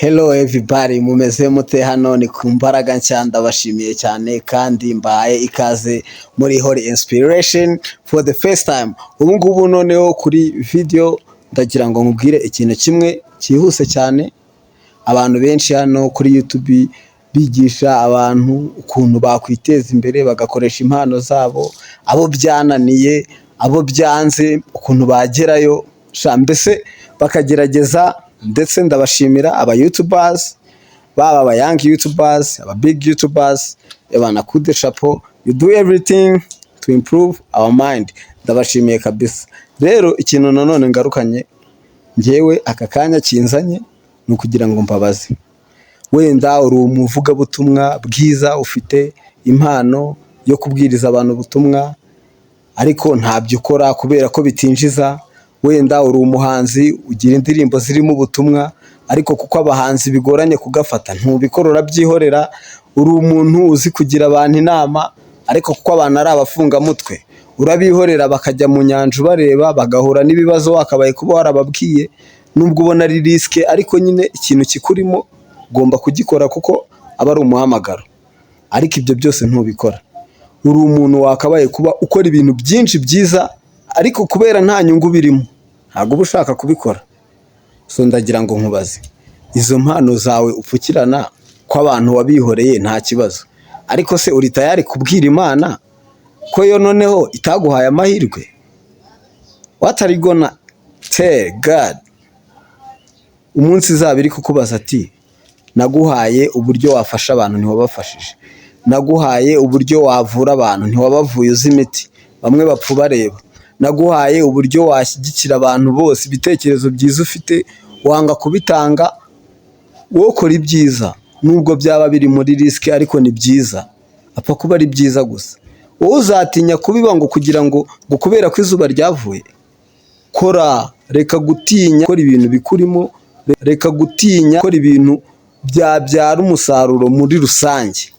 Hello everybody, mumeze mute? Hano ni ku Mbaraga Nshya, ndabashimiye cyane kandi mbaye ikaze muri Holy Inspiration for the first time. Ubu ngubu noneho kuri video ndagira ngo nkubwire ikintu kimwe cyihuse cyane. Abantu benshi hano kuri YouTube bigisha abantu ukuntu bakwiteza imbere bagakoresha impano zabo, abo byananiye, abo byanze, ukuntu bagerayo, mbese bakagerageza. Ndetse ndabashimira aba YouTubers, baba aba young YouTubers, aba big YouTubers, ebana kude chapeau, you do everything to improve our mind. Ndabashimiye kabisa. Rero ikintu nanone ngarukanye ngewe aka kanya kinzanye ni kugira ngo mbabaze. Wenda uri umuvuga butumwa bwiza, ufite impano yo kubwiriza abantu ubutumwa, ariko ntabyo ukora kubera ko bitinjiza. Wenda uri umuhanzi ugira indirimbo zirimo ubutumwa, ariko kuko abahanzi bigoranye kugafata ntubikorora byihorera. Uri umuntu uzi kugira abantu inama, ariko kuko abantu ari abafungamutwe urabihorera bakajya mu nyanja bareba, bagahura n'ibibazo wakabaye kuba warababwiye. Nubwo ubona ari riske, ariko nyine ikintu kikurimo ugomba kugikora kuko aba ari umuhamagaro, ariko ibyo byose ntubikora. Uri umuntu wakabaye kuba ukora ibintu byinshi byiza, ariko kubera nta nyungu birimo ntabwo uba ushaka kubikora. So ndagira ngo nkubaze, izo mpano zawe upfukirana ko abantu wabihoreye nta kibazo, ariko se uri tayari kubwira Imana ko yo noneho itaguhaye amahirwe? What are you gonna tell God umunsi izabiri kukubaza ati naguhaye uburyo wafasha abantu ntiwabafashije, naguhaye uburyo wavura abantu ntiwabavuye uzi imiti, bamwe bapfu bareba, naguhaye uburyo washyigikira abantu bose, ibitekerezo byiza ufite wanga kubitanga, wowe ukora ibyiza nubwo byaba biri muri riske, ariko ni byiza, apfa kuba ari byiza gusa. Wowe uzatinya kubiba ngo kugira ngo kubera ko izuba ryavuye? Kora, reka gutinya, kora ibintu bikurimo, reka gutinya, kora ibintu byabyara umusaruro muri rusange.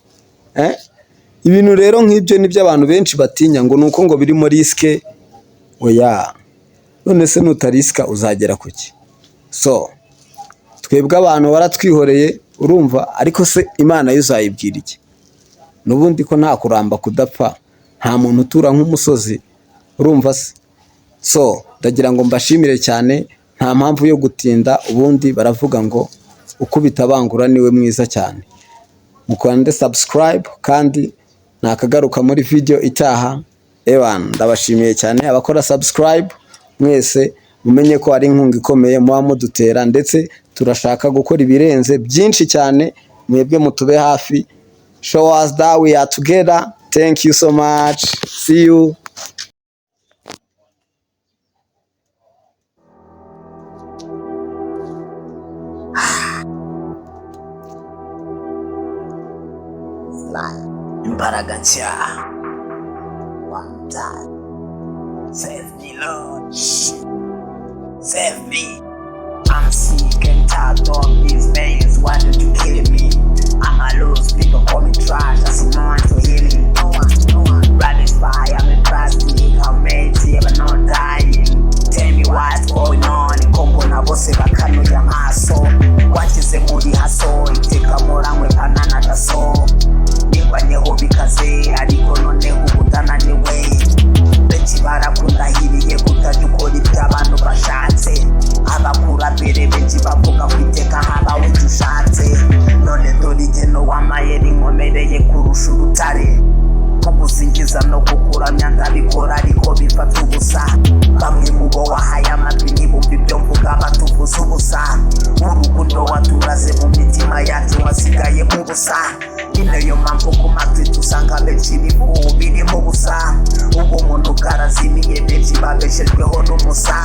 Ibintu rero nk'ibyo nibyo abantu benshi batinya, ngo nuko ngo birimo riske. Oya, none se nutariska uzagera kuki? So twebwe abantu waratwihoreye urumva, ariko se Imana yo uzayibwira iki? Nubundi ko nta kuramba kudapfa, nta muntu utura nk'umusozi, urumva se? So ndagira ngo mbashimire cyane, nta mpamvu yo gutinda. Ubundi baravuga ngo ukubita bangura niwe mwiza cyane. Mukande subscribe kandi nakagaruka muri video itaha. Ewan, ndabashimiye cyane abakora subscribe mwese, mumenye ko ari inkunga ikomeye muba mudutera, ndetse turashaka gukora ibirenze byinshi cyane. Mwebwe mutube hafi, show us that we are together. Thank you so much, see you. Mbaraga Nshya. One time. Save me, Lord. Save me. I'm sick and tired of these veins wanting to kill me. I'm a lost, people call me trash. I see no one to heal me. No one. Riding fire, I'm a plastic. I'm made but not dying. Tell me what's going on. Kongo na bose bakano ya maso. Wachize muri haso. Iteka morangwe panana taso. Nikwanyeho bikaze, ariko noneho ubutananiwe. Benshi barakundahiriye kutajya ukora ibyo abantu bashatse. Abakurambere benshi bavuga kwiteka habawe icyo ushatse. None dore igeno w'amayeri inkomereye kurusha urutare. Kugusingiza no kukuramya ndabikora, ariko bifata ubusa. Bamwe mu bo wahaye amatwi ntibumva ibyo mvuga, batuvuza ubusa. Urukundo waturaze mu mitima yacu wasigaye mu busa. Niyo mpamvu ku matwi dusanga benshi ibihugu birimo ubusa. Ubumuntu bwarazimiye, benshi babeshejweho n'umusa.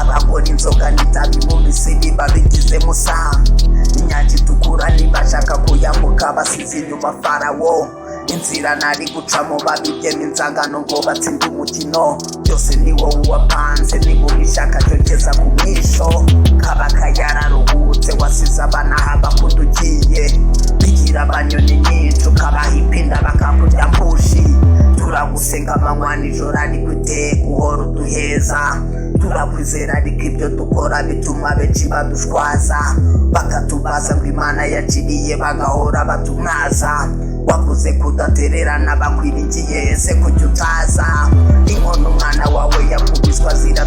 Abakora inzoga n'itabi mu misiri babigize musa. Inyanja itukura ntibashaka kuyambuka, basize inyuma Farawo. Inzira nari gucamo babigema inzangano ngo batsinde umukino. Byose ni wowe wapanze, niba ubishaka cyogeza ku mwisho. Kabaka yararuhutse, wasize abana haba kudugiye. Bigira abanyoni nyinshi ukabaha ipinda bakakurya mpushi. Turagusenga amanywa nijoro, ariko waduhaye guhora uduheza. Turakwizera ariko ibyo dukora bituma benshi badushwaza, bakatubaza ngo Imana yaciriye bagahora batumwaza. Wavuze kudatererana bakwiringiye, ese kuki utaza? Inkono umwana wawe yakubiswa zira